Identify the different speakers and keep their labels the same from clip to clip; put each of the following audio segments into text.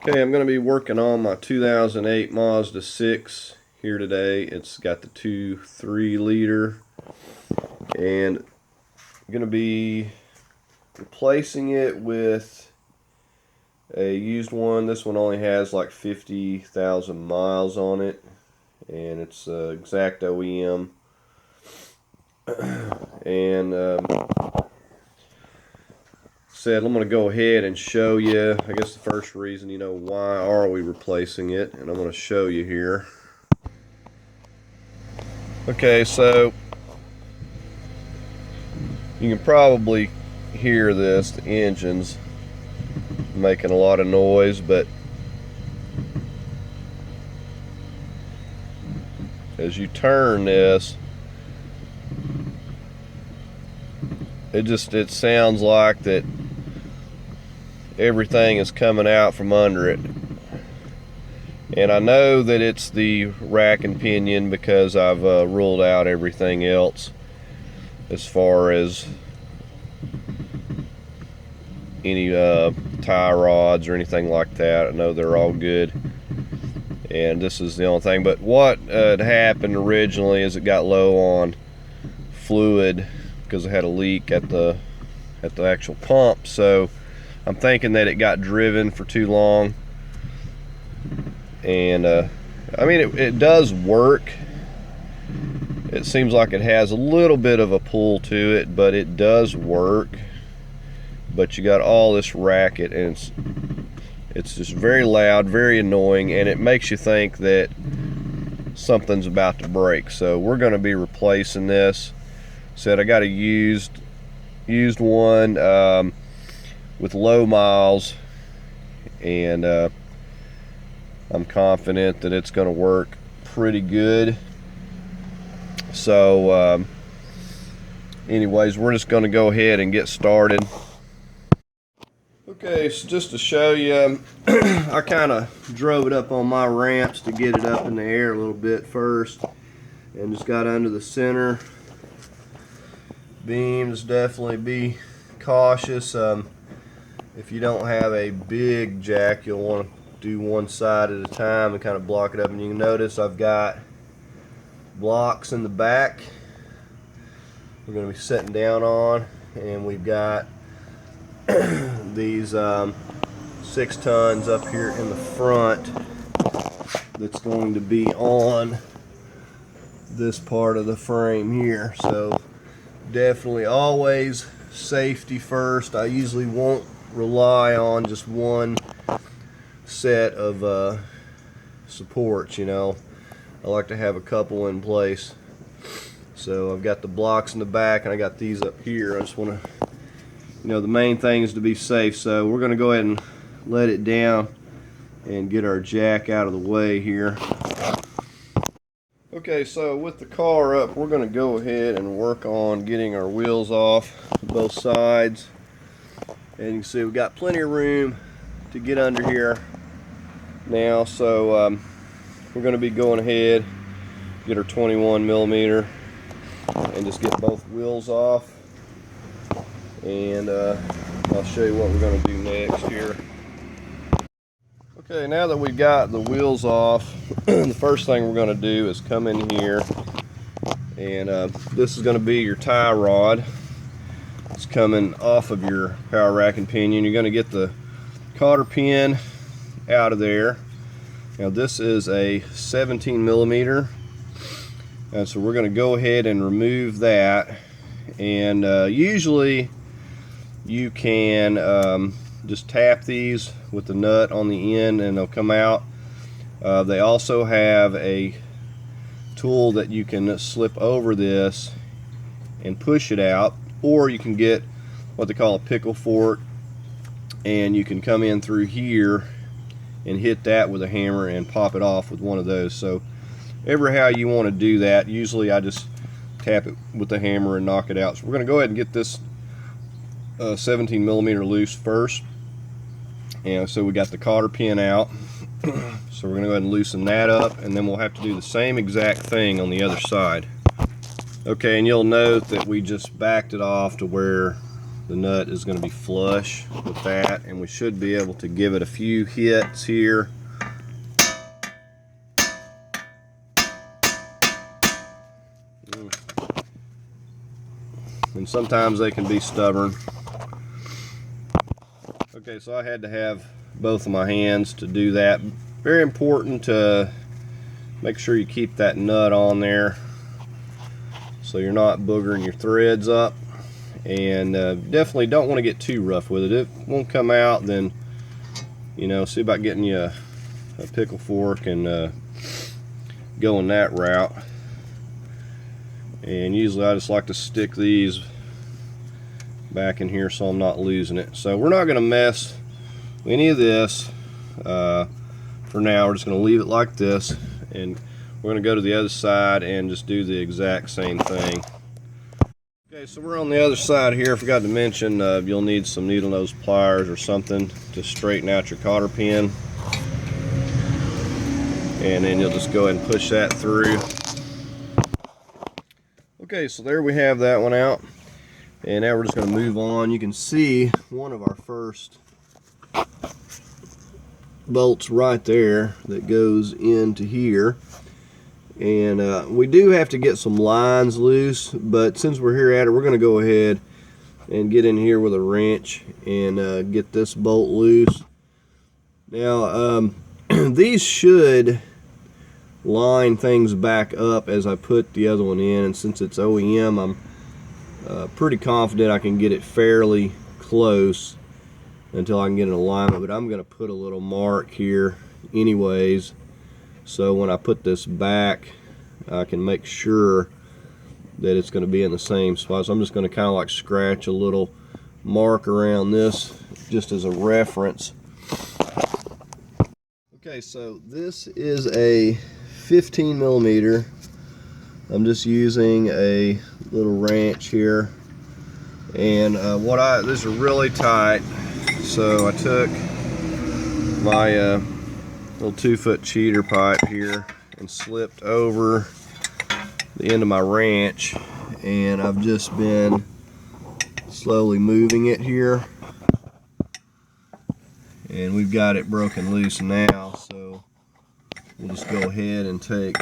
Speaker 1: Okay, I'm going to be working on my 2008 Mazda 6 here today. It's got the 2.3 liter, and I'm going to be replacing it with a used one. This one only has like 50,000 miles on it, and it's exact OEM. And said I'm going to go ahead and show you, I guess the first reason, why are we replacing it, and I'm going to show you here. Okay, so you can probably hear this, the engine's making a lot of noise, but as you turn this, it sounds like that everything is coming out from under it. And I know that it's the rack and pinion because I've ruled out everything else as far as any tie rods or anything like that. I know they're all good, and this is the only thing. But what had happened originally is it got low on fluid because it had a leak at the actual pump. So I'm thinking that it got driven for too long, and I mean it does work. It seems like it has a little bit of a pull to it, but it does work. But you got all this racket, and it's just very loud, very annoying, and it makes you think that something's about to break. So we're going to be replacing this. Said I got a used one with low miles, and I'm confident that it's going to work pretty good. So anyways, we're just going to go ahead and get started. Okay, so just to show you, I kind of drove it up on my ramps to get it up in the air a little bit first, and just got under the center beams. Definitely be cautious. If you don't have a big jack, you'll want to do one side at a time and kind of block it up. And you can notice I've got blocks in the back we're going to be setting down on, and we've got these 6 tons up here in the front that's going to be on this part of the frame here. So definitely always safety first. I usually won't rely on just one set of supports, I like to have a couple in place. So I've got the blocks in the back, and I got these up here. I just want to, the main thing is to be safe. So we're going to go ahead and let it down and get our jack out of the way here. Okay, so with the car up, we're going to go ahead and work on getting our wheels off both sides. And you can see we've got plenty of room to get under here now. So we're going to be going ahead, get our 21 millimeter, and just get both wheels off. And I'll show you what we're going to do next here. Okay, now that we've got the wheels off, the first thing we're going to do is come in here, and this is going to be your tie rod. It's coming off of your power rack and pinion. You're going to get the cotter pin out of there. Now this is a 17 millimeter, and so we're going to go ahead and remove that. And usually you can just tap these with the nut on the end and they'll come out. They also have a tool that you can slip over this and push it out, or you can get what they call a pickle fork, and you can come in through here and hit that with a hammer and pop it off with one of those. So ever how you want to do that. Usually I just tap it with the hammer and knock it out. So we're going to go ahead and get this 17 millimeter loose first. And so we got the cotter pin out. So we're going to go ahead and loosen that up, and then we'll have to do the same exact thing on the other side. Okay, and you'll note that we just backed it off to where the nut is going to be flush with that, and we should be able to give it a few hits here. And sometimes they can be stubborn. Okay, so I had to have both of my hands to do that. Very important to make sure you keep that nut on there so you're not boogering your threads up. And definitely don't want to get too rough with it. It won't come out, then, you know, see about getting you a pickle fork and going that route. And usually I just like to stick these back in here so I'm not losing it. So we're not going to mess with any of this for now. We're just going to leave it like this, and we're going to go to the other side and just do the exact same thing. Okay, so we're on the other side here. I forgot to mention you'll need some needle nose pliers or something to straighten out your cotter pin, and then you'll just go ahead and push that through. Okay, so there we have that one out, and now we're just going to move on. You can see one of our first bolts right there that goes into here, and we do have to get some lines loose, but since we're here at it, we're going to go ahead and get in here with a wrench and get this bolt loose. Now these should line things back up as I put the other one in, and since it's OEM, I'm pretty confident I can get it fairly close until I can get an alignment, but I'm going to put a little mark here anyways, so when I put this back I can make sure that it's going to be in the same spot. So I'm just going to kind of like scratch a little mark around this just as a reference. Okay, so this is a 15 millimeter. I'm just using a little wrench here, and these are really tight, so I took my little 2-foot cheater pipe here and slipped over the end of my wrench, and I've just been slowly moving it here, and we've got it broken loose now. So we'll just go ahead and take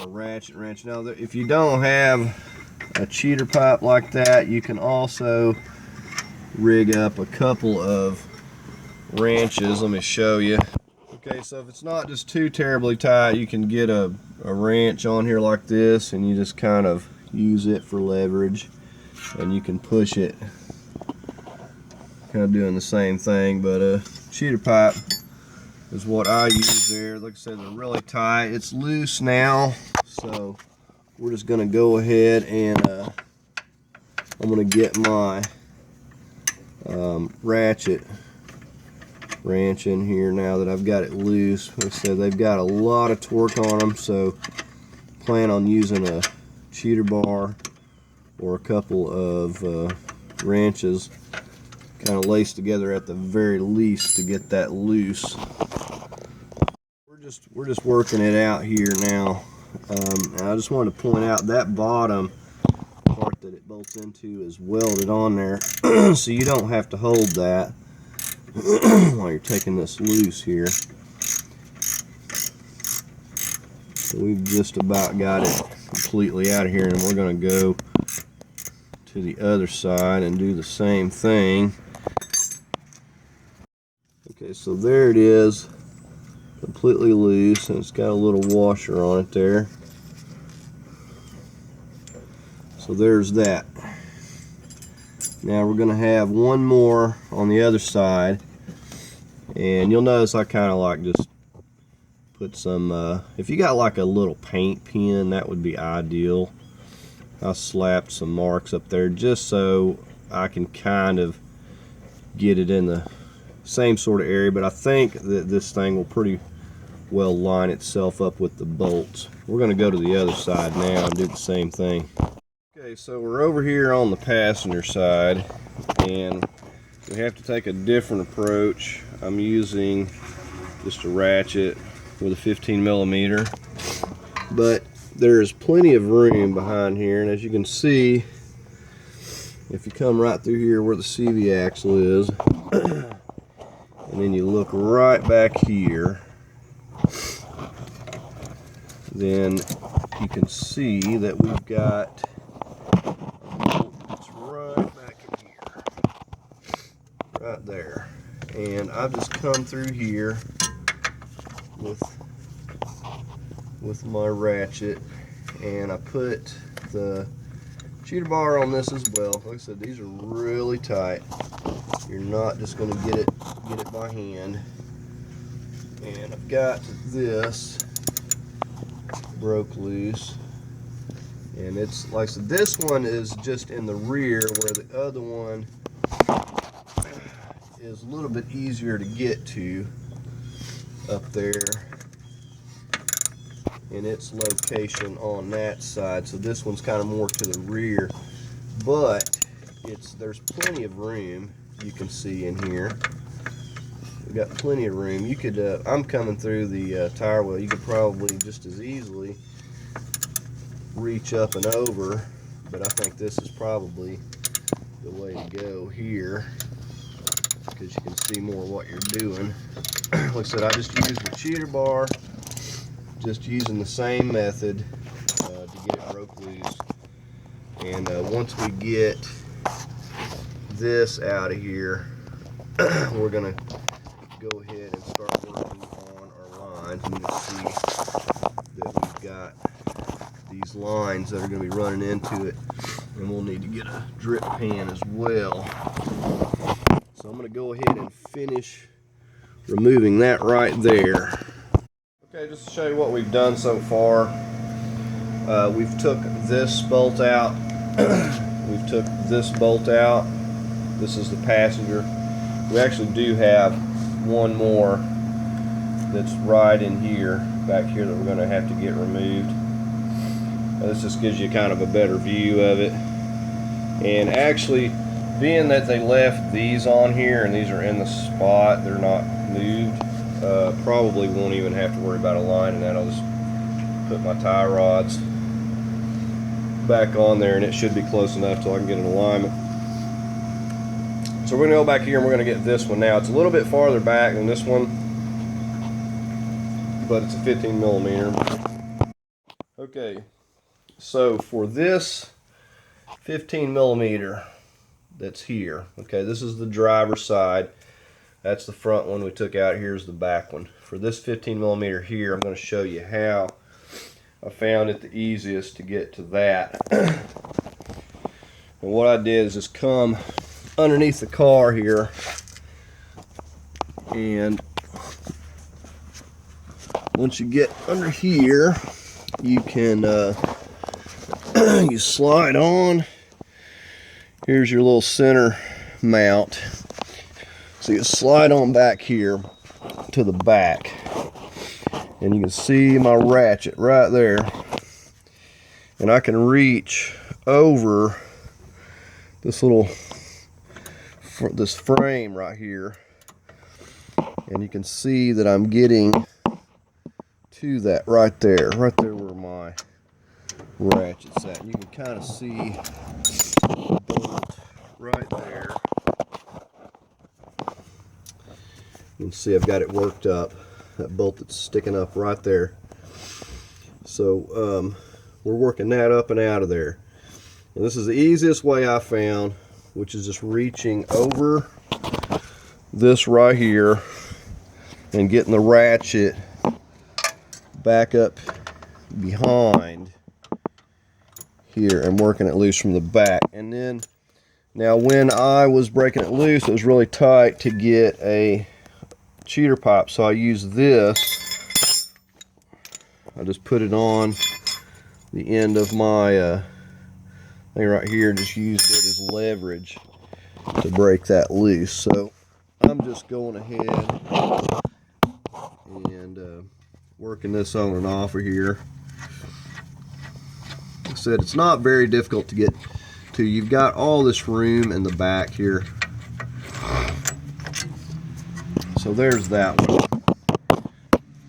Speaker 1: a ratchet wrench. Now, if you don't have a cheater pipe like that, you can also rig up a couple of wrenches. Let me show you. Okay, so if it's not just too terribly tight, you can get a wrench on here like this, and you just kind of use it for leverage, and you can push it, kind of doing the same thing. But a cheater pipe is what I use there. Like I said, they're really tight. It's loose now, so we're just going to go ahead and I'm going to get my ratchet wrench in here now that I've got it loose. Like I said, they've got a lot of torque on them, so plan on using a cheater bar or a couple of wrenches kind of laced together at the very least to get that loose. We're just working it out here now. And I just wanted to point out that bottom part that it bolts into is welded on there, so you don't have to hold that while you're taking this loose here. So we've just about got it completely out of here, and we're going to go to the other side and do the same thing. Okay, so there it is, completely loose, and it's got a little washer on it there. So there's that. Now we're going to have one more on the other side, and you'll notice I kind of like just put some, if you got like a little paint pen, that would be ideal. I slapped some marks up there just so I can kind of get it in the same sort of area, but I think that this thing will pretty well line itself up with the bolts. We're going to go to the other side now and do the same thing. Okay, so we're over here on the passenger side, and we have to take a different approach. I'm using just a ratchet with a 15 millimeter, but there's plenty of room behind here, and as you can see, if you come right through here where the CV axle is, and then you look right back here, then you can see that we've got a bolt that's right back in here, right there. And I've just come through here with my ratchet, and I put the cheater bar on this as well. Like I said, these are really tight. You're not just going to get it by hand. And I've got this broke loose, and it's like I said, this one is just in the rear, where the other one is a little bit easier to get to up there in its location on that side. So this one's kind of more to the rear, but there's plenty of room. You can see in here we've got plenty of room. You could I'm coming through the tire well, you could probably just as easily reach up and over, but I think this is probably the way to go here, because you can see more what you're doing. Like I said, I just used the cheater bar, just using the same method to get it broke loose. And once we get this out of here, we're going to go ahead and start working on our lines. And you can see that we've got these lines that are going to be running into it, and we'll need to get a drip pan as well. So I'm going to go ahead and finish removing that right there. Okay, just to show you what we've done so far, we've took this bolt out. We've took this bolt out. This is the passenger. We actually do have one more that's right in here, back here, that we're going to have to get removed. This just gives you kind of a better view of it. And actually, being that they left these on here and these are in the spot, they're not moved, probably won't even have to worry about aligning that. I'll just put my tie rods back on there, and it should be close enough till I can get an alignment. So we're going to go back here and we're going to get this one now. It's a little bit farther back than this one, but it's a 15 millimeter. Okay, so for this 15 millimeter that's here, okay, this is the driver's side. That's the front one we took out. Here's the back one. For this 15 millimeter here, I'm going to show you how I found it the easiest to get to that. And what I did is just come underneath the car here, and once you get under here, you can you slide on. Here's your little center mount. So you slide on back here to the back, and you can see my ratchet right there, and I can reach over this this frame right here, and you can see that I'm getting to that right there where my ratchet's at. And you can kind of see the bolt right there. You can see I've got it worked up, that bolt that's sticking up right there. So we're working that up and out of there. And this is the easiest way I found, which is just reaching over this right here and getting the ratchet back up behind here and working it loose from the back. And then, now when I was breaking it loose, it was really tight to get a cheater pipe, so I used this. I just put it on the end of my thing right here, just used it as leverage to break that loose. So I'm just going ahead and working this on and off of here. Like I said, it's not very difficult to get to. You've got all this room in the back here. So there's that one.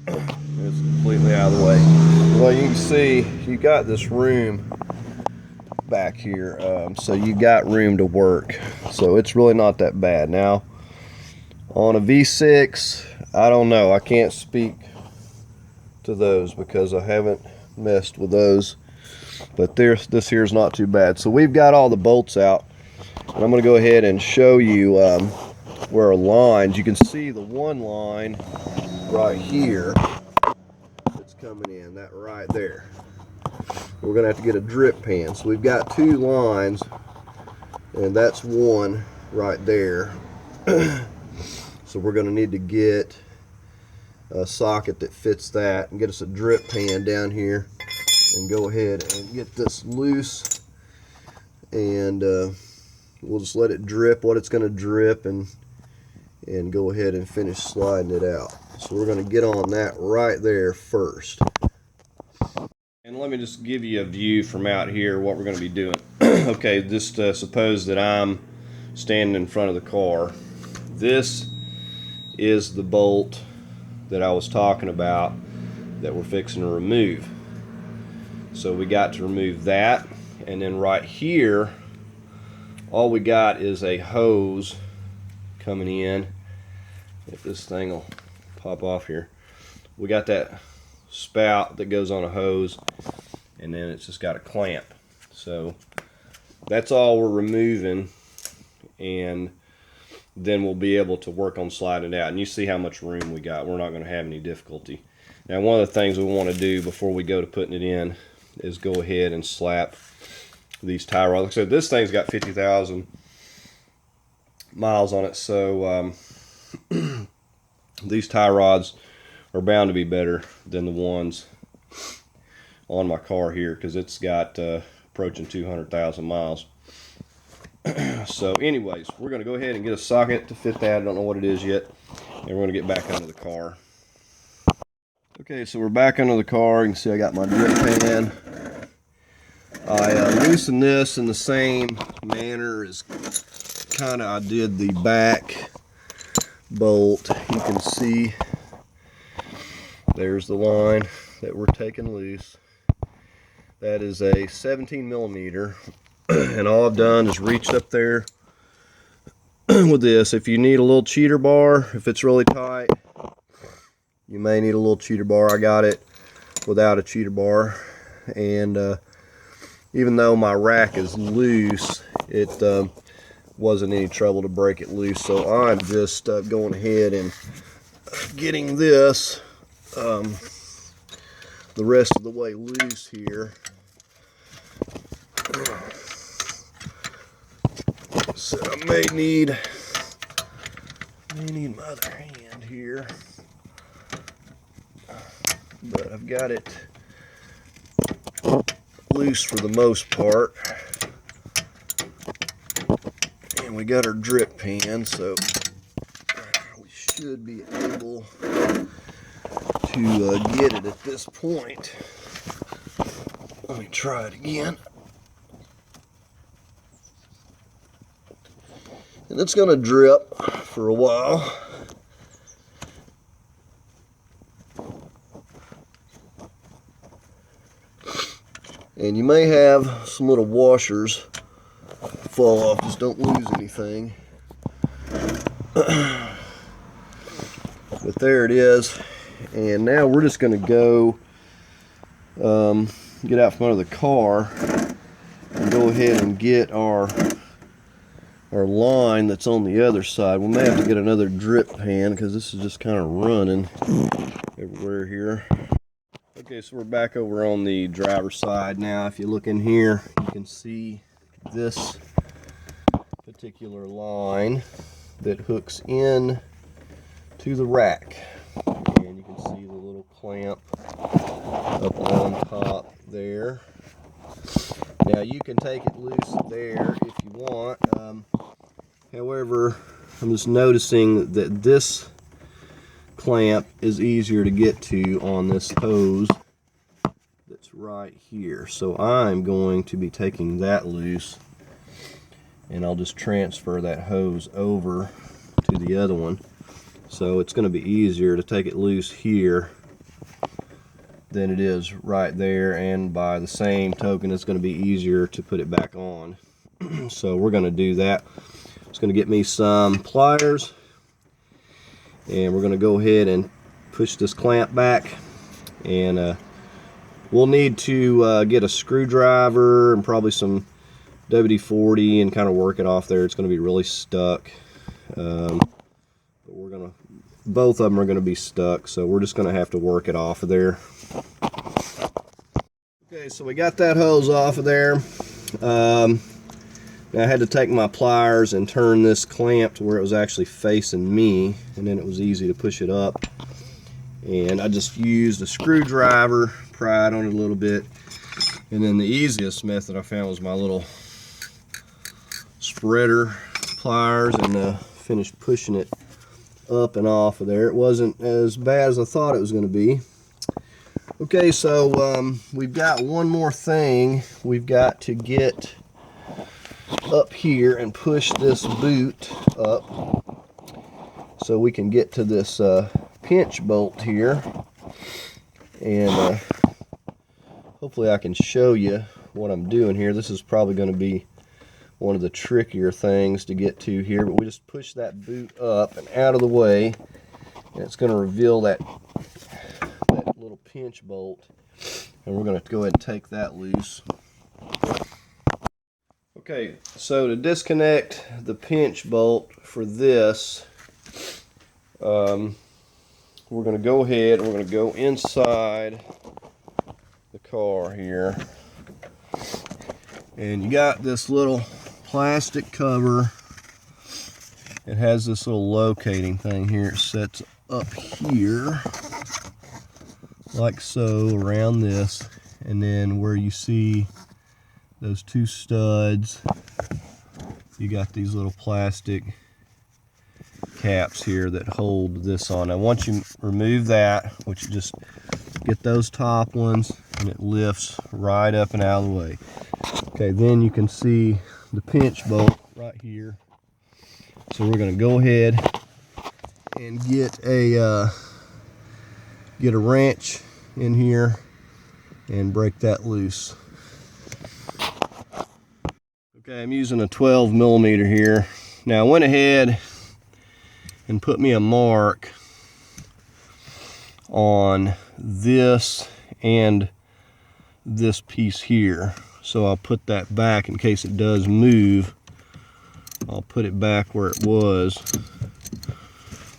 Speaker 1: It's completely out of the way. Well, you can see you got this room back here, so you got room to work. So it's really not that bad. Now, on a V6, I don't know. I can't speak to those because I haven't messed with those. But this here is not too bad. So we've got all the bolts out. And I'm going to go ahead and show you where our lines. You can see the one line right here that's coming in, that right there. We're going to have to get a drip pan. So we've got two lines, and that's one right there. So we're going to need to get a socket that fits that and get us a drip pan down here and go ahead and get this loose, and we'll just let it drip what it's going to drip, and go ahead and finish sliding it out. So we're going to get on that right there first. And let me just give you a view from out here what we're going to be doing. Okay, just suppose that I'm standing in front of the car. This is the bolt that I was talking about that we're fixing to remove. So we got to remove that, and then right here all we got is a hose coming in. If this thing will pop off here, we got that spout that goes on a hose, and then it's just got a clamp. So that's all we're removing, and then we'll be able to work on sliding it out. And you see how much room we got. We're not going to have any difficulty. Now, one of the things we want to do before we go to putting it in is go ahead and slap these tie rods. Like I said, this thing's got 50,000 miles on it, so these tie rods are bound to be better than the ones on my car here, because it's got approaching 200,000 miles. So anyways, we're going to go ahead and get a socket to fit that. I don't know what it is yet, and we're going to get back under the car. Okay, so we're back under the car. You can see I got my drip pan. I loosened this in the same manner as I did the back bolt. You can see there's the line that we're taking loose. That is a 17 millimeter, and all I've done is reached up there with this. If you need a little cheater bar, if it's really tight, you may need a little cheater bar. I got it without a cheater bar, and even though my rack is loose, it wasn't any trouble to break it loose. So I'm just going ahead and getting this the rest of the way loose here. So I may need my other hand here, but I've got it loose for the most part. And we got our drip pan, so we should be able to get it at this point. Let me try it again. And it's going to drip for a while. And you may have some little washers fall off, just don't lose anything. But there it is. And now we're just going to go get out from under the car and go ahead and get our line that's on the other side. We may have to get another drip pan because this is just kind of running everywhere here. Okay, so we're back over on the driver's side now. If you look in here, you can see this particular line that hooks in to the rack. And you can see the little clamp up on top there. Now you can take it loose there if you want. However, I'm just noticing that this clamp is easier to get to on this hose that's right here. So I'm going to be taking that loose, and I'll just transfer that hose over to the other one. So it's going to be easier to take it loose here than it is right there, and by the same token it's going to be easier to put it back on. So we're going to do that. It's going to get me some pliers, and we're going to go ahead and push this clamp back, and we'll need to get a screwdriver and probably some WD-40 and kind of work it off there. It's going to be really stuck. But both of them are going to be stuck, so we're just going to have to work it off of there. Okay, so we got that hose off of there. Now I had to take my pliers and turn this clamp to where it was actually facing me, and then it was easy to push it up. And I just used a screwdriver, pried on it a little bit, and then the easiest method I found was my little spreader pliers, and finished pushing it up and off of there. It wasn't as bad as I thought it was going to be. Okay, so we've got one more thing we've got to get up here and push this boot up so we can get to this pinch bolt here, and hopefully I can show you what I'm doing here. This is probably going to be one of the trickier things to get to here, but we just push that boot up and out of the way, and it's going to reveal that little pinch bolt, and we're going to go ahead and take that loose. Okay, so to disconnect the pinch bolt for this, we're going to go ahead and we're going to go inside the car here, and you got this little plastic cover. It has this little locating thing here. It sets up here like so around this, and then where you see those two studs, you got these little plastic caps here that hold this on. Now once you remove that, which you just get those top ones, and it lifts right up and out of the way. Okay, then you can see the pinch bolt right here. So we're going to go ahead and get a wrench in here and break that loose. Okay, I'm using a 12 millimeter here. Now I went ahead and put me a mark on this and this piece here. So I'll put that back in case it does move. I'll put it back where it was.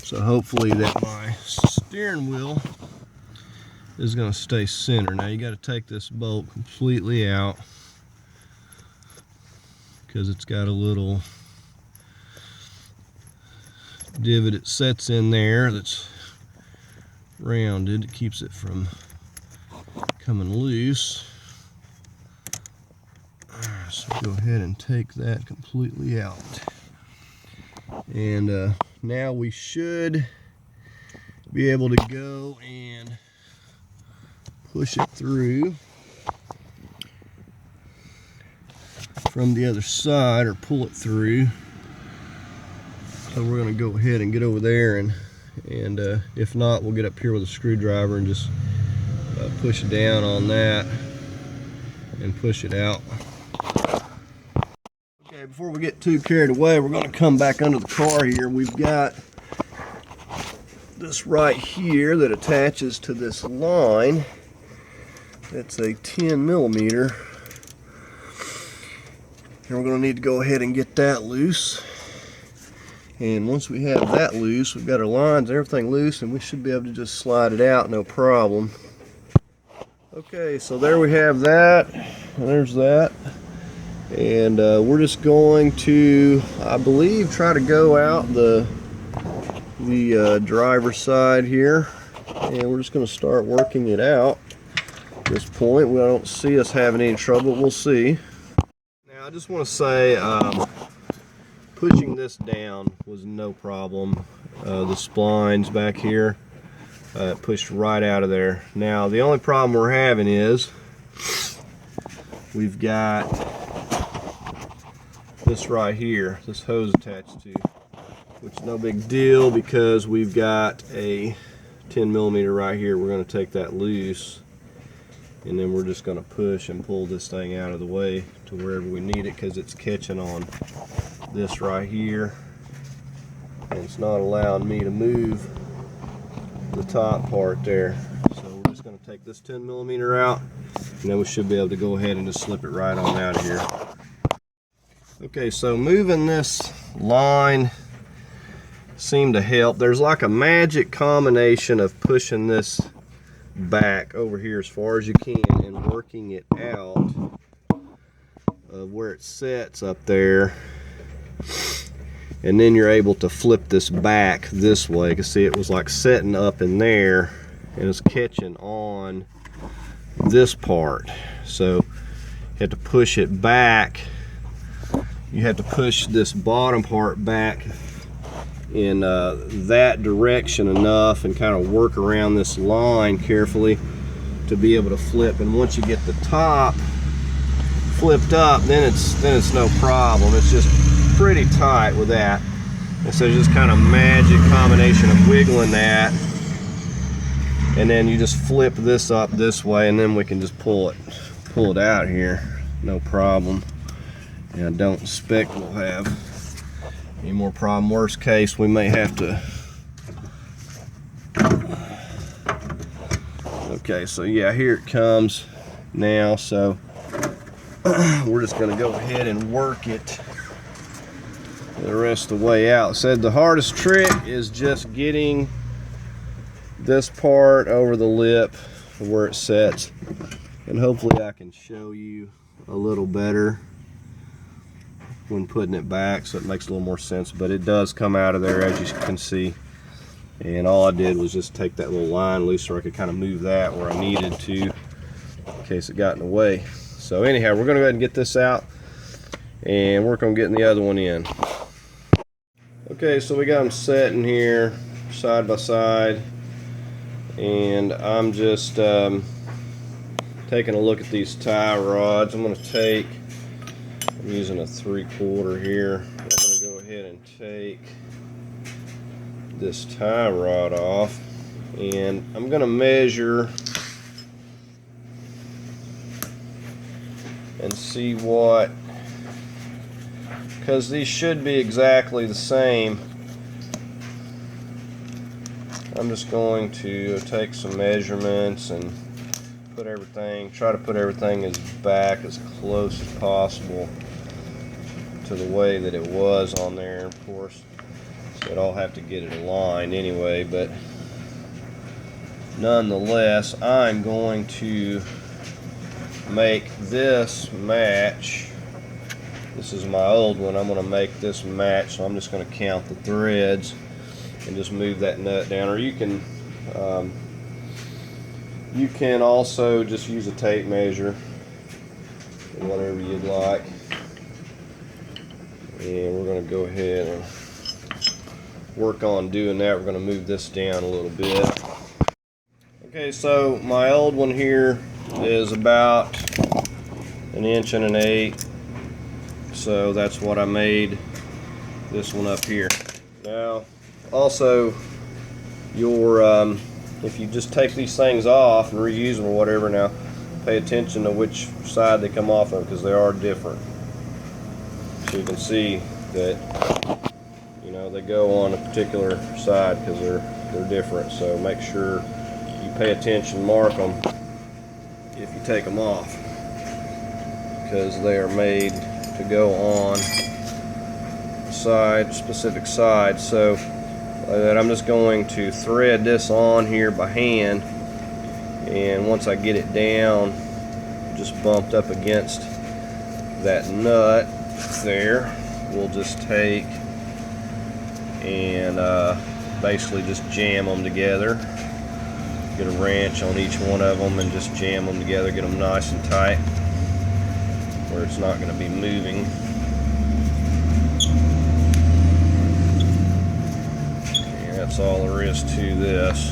Speaker 1: So hopefully that my steering wheel is going to stay center. Now you got to take this bolt completely out because it's got a little divot it sets in there that's rounded. It keeps it from coming loose. So go ahead and take that completely out, and now we should be able to go and push it through from the other side, or pull it through. So we're going to go ahead and get over there, and if not, we'll get up here with a screwdriver and just push down on that and push it out. Okay, before we get too carried away, we're going to come back under the car here. We've got this right here that attaches to this line. It's a 10 millimeter. And we're going to need to go ahead and get that loose. And once we have that loose, we've got our lines and everything loose, and we should be able to just slide it out, no problem. Okay, so there we have that. There's that. And we're just going to, I believe, try to go out the driver's side here, and we're just going to start working it out. At this point, we don't see us having any trouble. We'll see. Now, I just want to say, pushing this down was no problem. The splines back here pushed right out of there. Now, the only problem we're having is we've got this right here, this hose attached to, which is no big deal because we've got a 10 millimeter right here. We're going to take that loose And then we're just going to push and pull this thing out of the way to wherever we need it, because it's catching on this right here and it's not allowing me to move the top part there. So we're just going to take this 10mm out, and then we should be able to go ahead and just slip it right on out of here. Okay, so moving this line seemed to help. There's like a magic combination of pushing this back over here as far as you can and working it out of where it sets up there, and then you're able to flip this back this way. You can see it was like setting up in there and it's catching on this part, so you have to push it back. You have to push this bottom part back in that direction enough and kind of work around this line carefully to be able to flip. And once you get the top flipped up, then it's no problem. It's just pretty tight with that. And so just kind of magic combination of wiggling that, and then you just flip this up this way, and then we can just pull it out here, no problem. And I don't expect we'll have any more problem. Worst case, we may have to. Okay, so yeah, here it comes now. So we're just going to go ahead and work it the rest of the way out. Said the hardest trick is just getting this part over the lip where it sets, and hopefully I can show you a little better when putting it back so it makes a little more sense. But it does come out of there, as you can see, and all I did was just take that little line loose so I could kind of move that where I needed to in case it got in the way. So anyhow, we're going to go ahead and get this out and work on getting the other one in. Okay, so we got them sitting here side by side, and I'm just taking a look at these tie rods. I'm using a 3/4 here. I'm going to go ahead and take this tie rod off, and I'm going to measure and see what, because these should be exactly the same. I'm just going to take some measurements and try to put everything as back as close as possible to the way that it was on there. Of course, so I'll have to get it aligned anyway, but nonetheless, I'm going to make this match. This is my old one. I'm going to make this match, so I'm just going to count the threads and just move that nut down. Or you can also just use a tape measure, whatever you'd like. And we're going to go ahead and work on doing that. We're going to move this down a little bit. Okay, so my old one here is about 1 1/8 inches. So that's what I made this one up here. Now, also, if you just take these things off and reuse them or whatever, now pay attention to which side they come off of, because they are different. So you can see that, you know, they go on a particular side because they're different. So make sure you pay attention, mark them if you take them off, because they are made to go on specific side. So I'm just going to thread this on here by hand, and once I get it down, just bumped up against that nut there, we'll just take and basically just jam them together. Get a wrench on each one of them and just jam them together, get them nice and tight where it's not going to be moving. And that's all there is to this.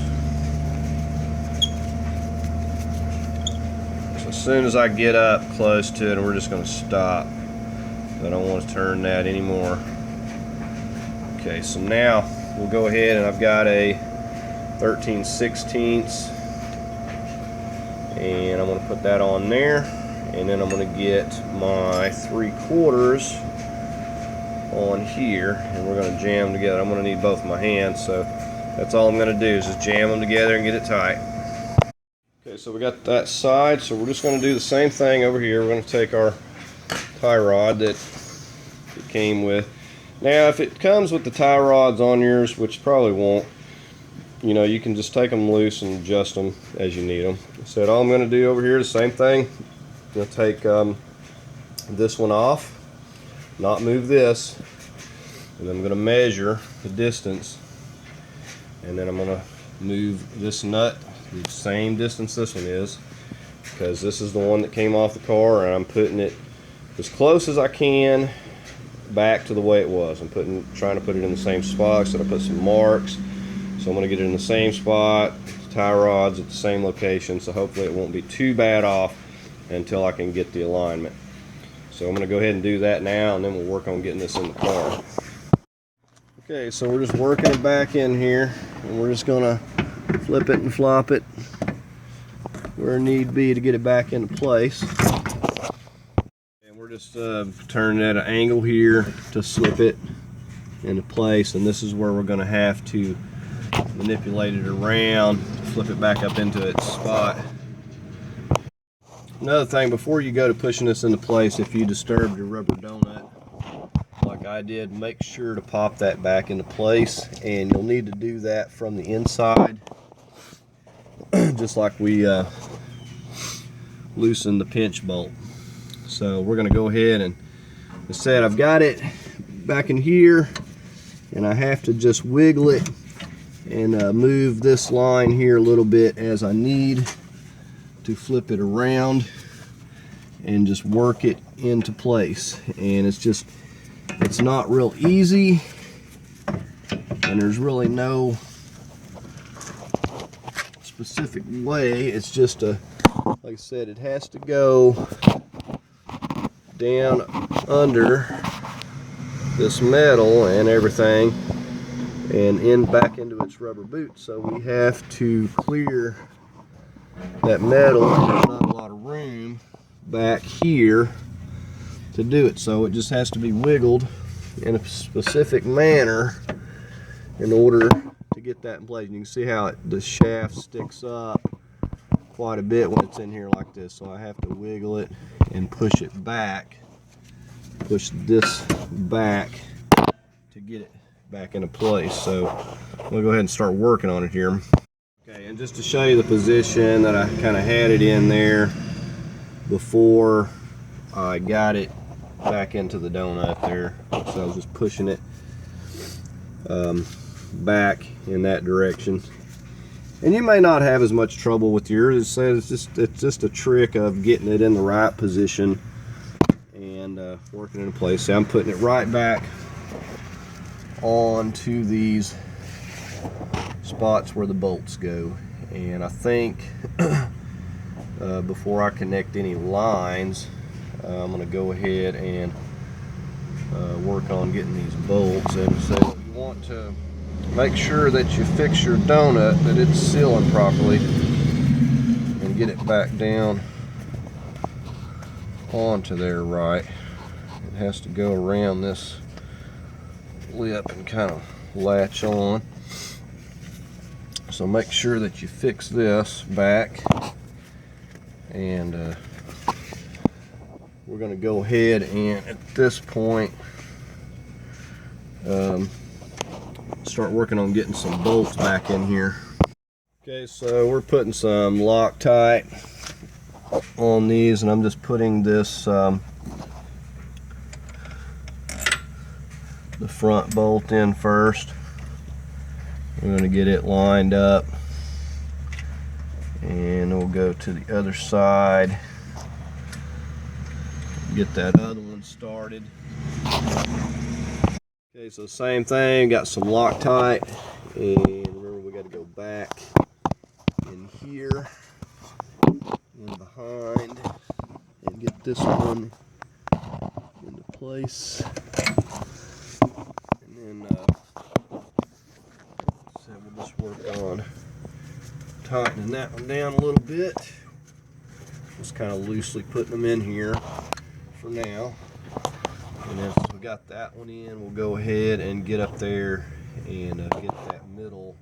Speaker 1: So as soon as I get up close to it, we're just going to stop. I don't want to turn that anymore. Okay, so now we'll go ahead, and I've got a 13/16, And I'm going to put that on there, and then I'm going to get my 3/4 on here, and we're going to jam together. I'm going to need both my hands, so that's all I'm going to do is just jam them together and get it tight. Okay, so we got that side, so we're just going to do the same thing over here. We're going to take our tie rod that it came with. Now, if it comes with the tie rods on yours, which probably won't, you know, you can just take them loose and adjust them as you need them. So all I'm going to do over here is the same thing. I'm going to take this one off, not move this, and I'm going to measure the distance, and then I'm going to move this nut the same distance this one is, because this is the one that came off the car, and I'm putting it as close as I can back to the way it was. I'm trying to put it in the same spot, so I put some marks. So I'm going to get it in the same spot, tie rods at the same location, so hopefully it won't be too bad off until I can get the alignment. So I'm going to go ahead and do that now, and then we'll work on getting this in the car. Okay, so we're just working it back in here, and we're just going to flip it and flop it where need be to get it back into place. And we're just turning at an angle here to slip it into place, and this is where we're going to have to manipulate it around to flip it back up into its spot. Another thing, before you go to pushing this into place, if you disturbed your rubber donut like I did, make sure to pop that back into place, and you'll need to do that from the inside just like we loosened the pinch bolt. So we're going to go ahead and, as I said, I've got it back in here, and I have to just wiggle it and move this line here a little bit as I need to flip it around and just work it into place. And it's not real easy, and there's really no specific way. It's just like I said, it has to go down under this metal and everything and back into its rubber boot. So we have to clear that metal. There's not a lot of room back here to do it, so it just has to be wiggled in a specific manner in order to get that in place. And you can see how the shaft sticks up quite a bit when it's in here like this, so I have to wiggle it and push it back, push this back to get it back into place. So we'll go ahead and start working on it here. Okay, and just to show you the position that I kind of had it in there before I got it back into the donut there. So I was just pushing it back in that direction. And you may not have as much trouble with yours. It's just a trick of getting it in the right position and working it in place. So I'm putting it right back onto these spots where the bolts go. And I think before I connect any lines, I'm going to go ahead and work on getting these bolts. And so you want to make sure that you fix your donut, that it's sealing properly, and get it back down onto there right. It has to go around this lip and kind of latch on. So make sure that you fix this back, and we're going to go ahead and at this point start working on getting some bolts back in here. Okay, so we're putting some Loctite on these, and I'm just putting this the front bolt in first. We're going to get it lined up, and we'll go to the other side, get that other one started. Okay, so same thing, got some Loctite, and remember we got to go back in here and behind and get this one into place. And then so we'll just work on tightening that one down a little bit. Just kind of loosely putting them in here for now. And then since we got that one in, we'll go ahead and get up there and get that middle,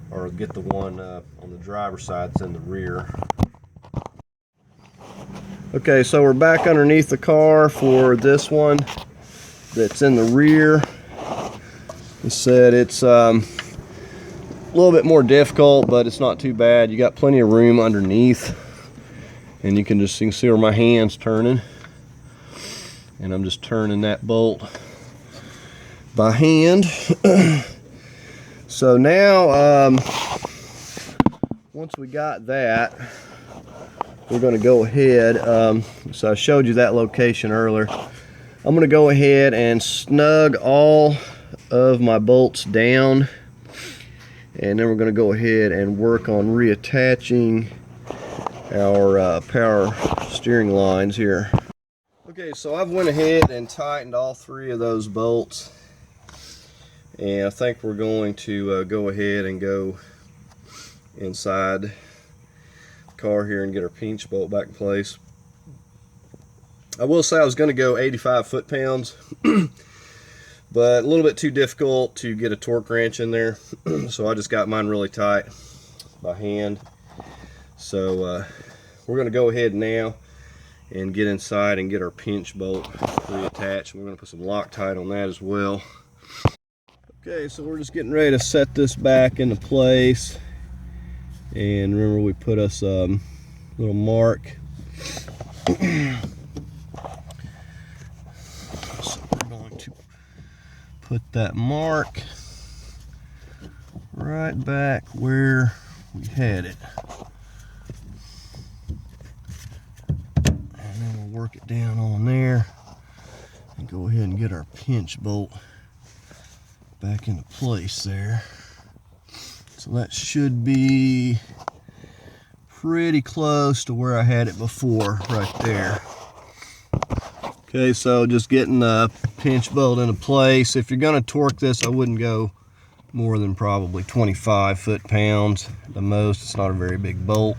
Speaker 1: or get the one on the driver's side that's in the rear. Okay, so we're back underneath the car for this one that's in the rear. I said it's a little bit more difficult, but it's not too bad. You got plenty of room underneath, and you can see where my hand's turning, and I'm just turning that bolt by hand. So now once we got that, we're going to go ahead, so I showed you that location earlier. I'm going to go ahead and snug all of my bolts down, and then we're going to go ahead and work on reattaching our power steering lines here. Okay, so I've went ahead and tightened all 3 of those bolts, and I think we're going to go ahead and go inside the car here and get our pinch bolt back in place. I will say I was going to go 85 foot-pounds, but a little bit too difficult to get a torque wrench in there, so I just got mine really tight by hand. So we're going to go ahead now and get inside and get our pinch bolt reattached. We're going to put some Loctite on that as well. Okay, so we're just getting ready to set this back into place. And remember, we put us a little mark. So we're going to put that mark right back where we had it. And then we'll work it down on there and go ahead and get our pinch bolt back into place there. So that should be pretty close to where I had it before, right there. Okay, so just getting the pinch bolt into place. If you're going to torque this, I wouldn't go more than probably 25 foot-pounds at the most. It's not a very big bolt,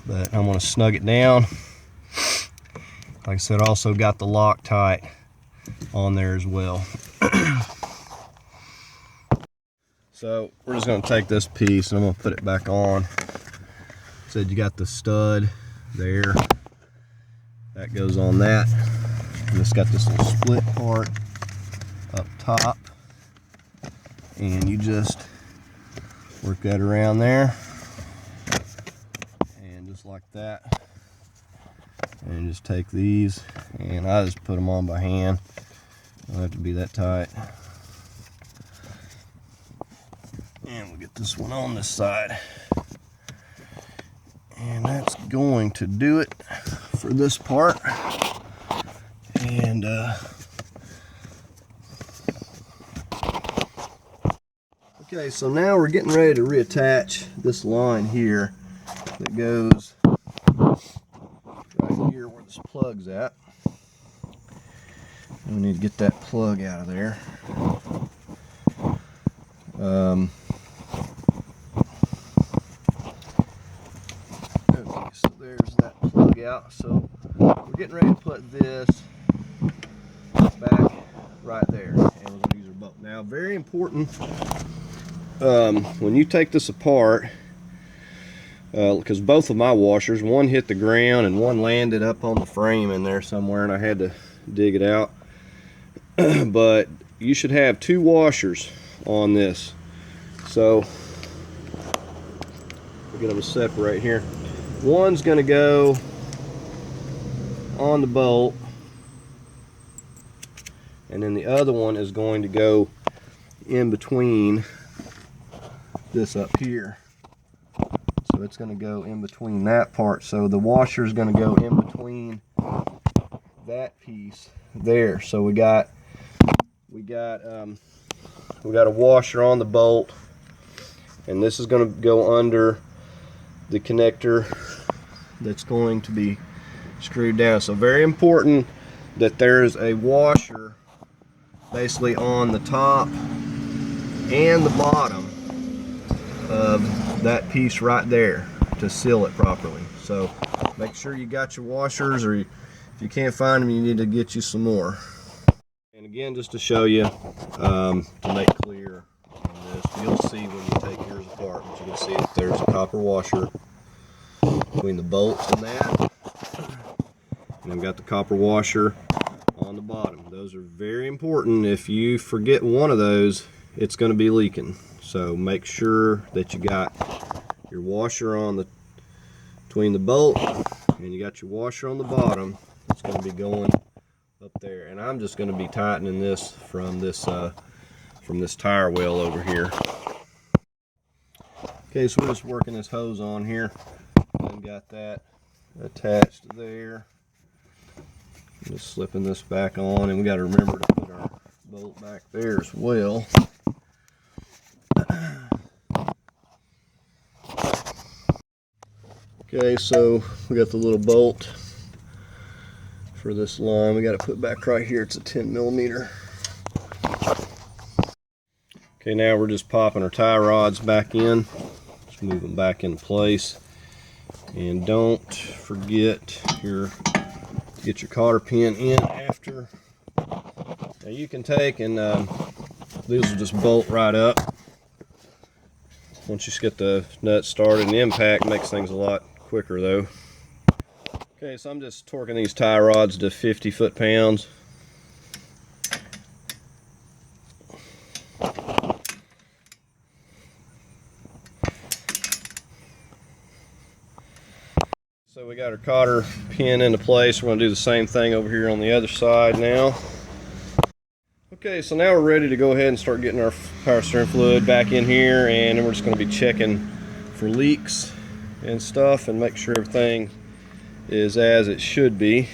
Speaker 1: but I'm going to snug it down. Like I said, I also got the Loctite on there as well. So we're just going to take this piece and I'm going to put it back on. Said you got the stud there. That goes on that. And it's got this little split part up top. And you just work that around there. And just like that. And just take these, and I just put them on by hand. Don't have to be that tight. And we'll get this one on this side. And that's going to do it for this part. And okay, so now we're getting ready to reattach this line here that goes right here where this plug's at. And we need to get that plug out of there. Okay, so there's that plug out. So we're getting ready to put this back right there, and we're going to use our bolt. Now, very important, when you take this apart, because both of my washers, one hit the ground and one landed up on the frame in there somewhere, and I had to dig it out. But you should have 2 washers on this. So we're going to separate here. One's going to go on the bolt, and then the other one is going to go in between this up here. So it's going to go in between that part. So the washer is going to go in between that piece there. So we got a washer on the bolt, and this is going to go under the connector that's going to be screwed down. So very important that there's a washer basically on the top and the bottom of that piece right there. to seal it properly. So make sure you got your washers, or if you can't find them, you need to get you some more. And again, just to show you, to make clear on this, you'll see when you take yours apart, but you can see that there's a copper washer between the bolts and that. And I've got the copper washer on the bottom. Those are very important. If you forget one of those, it's going to be leaking. So make sure that you got your washer on the between the bolt, and you got your washer on the bottom. It's going to be going up there, and I'm just going to be tightening this from this tire well over here. Okay, so we're just working this hose on here, and got that attached there. Just slipping this back on, and we got to remember to put our bolt back there as well. Okay, so we got the little bolt for this line. We got to put back right here. It's a 10 millimeter. Okay, now we're just popping our tie rods back in. Just move them back into place. And don't forget get your cotter pin in after. Now you can take and these will just bolt right up once you get the nut started. And the impact makes things a lot quicker though. Okay, so I'm just torquing these tie rods to 50 foot-pounds. So we got our cotter pin into place. We're going to do the same thing over here on the other side now. Okay, so now we're ready to go ahead and start getting our power steering fluid back in here, and then we're just going to be checking for leaks and stuff and make sure everything is as it should be.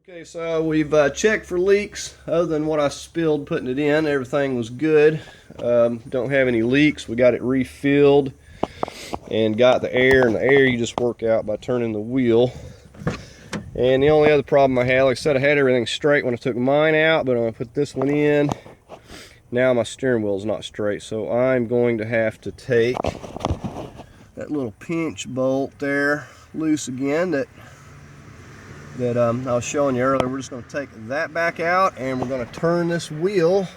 Speaker 1: Okay, so we've checked for leaks. Other than what I spilled putting it in, everything was good. Don't have any leaks. We got it refilled and got the air, and the air you just work out by turning the wheel. And the only other problem I had, like I said, I had everything straight when I took mine out, but when I put this one in, now my steering wheel is not straight. So I'm going to have to take that little pinch bolt there loose again that I was showing you earlier. We're just going to take that back out, and we're going to turn this wheel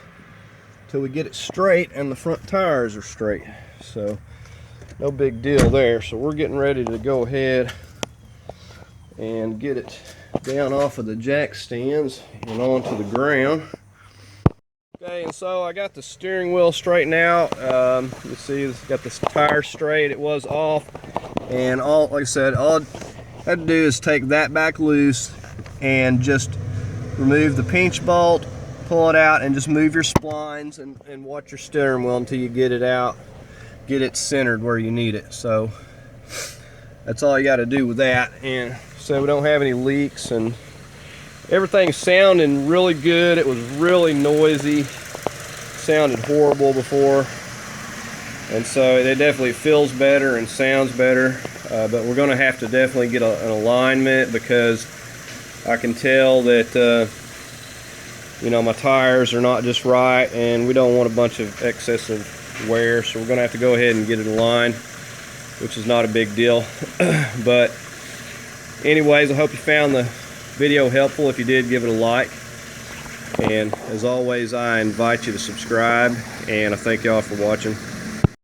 Speaker 1: till we get it straight and the front tires are straight. So no big deal there. So we're getting ready to go ahead and get it down off of the jack stands and onto the ground. Okay, and so I got the steering wheel straightened out. You see, it's got this tire straight. It was off, and like I said, all I had to do is take that back loose and just remove the pinch bolt, pull it out, and just move your splines and watch your steering wheel until you get it out, get it centered where you need it. So that's all you got to do with that. And so we don't have any leaks, and everything's sounding really good. It was really noisy, sounded horrible before, and so it definitely feels better and sounds better. But we're going to have to definitely get an alignment, because I can tell that you know, my tires are not just right, and we don't want a bunch of excessive wear. So we're going to have to go ahead and get it aligned, which is not a big deal. But anyways, I hope you found the video helpful. If you did, give it a like, and as always, I invite you to subscribe, and I thank y'all for watching.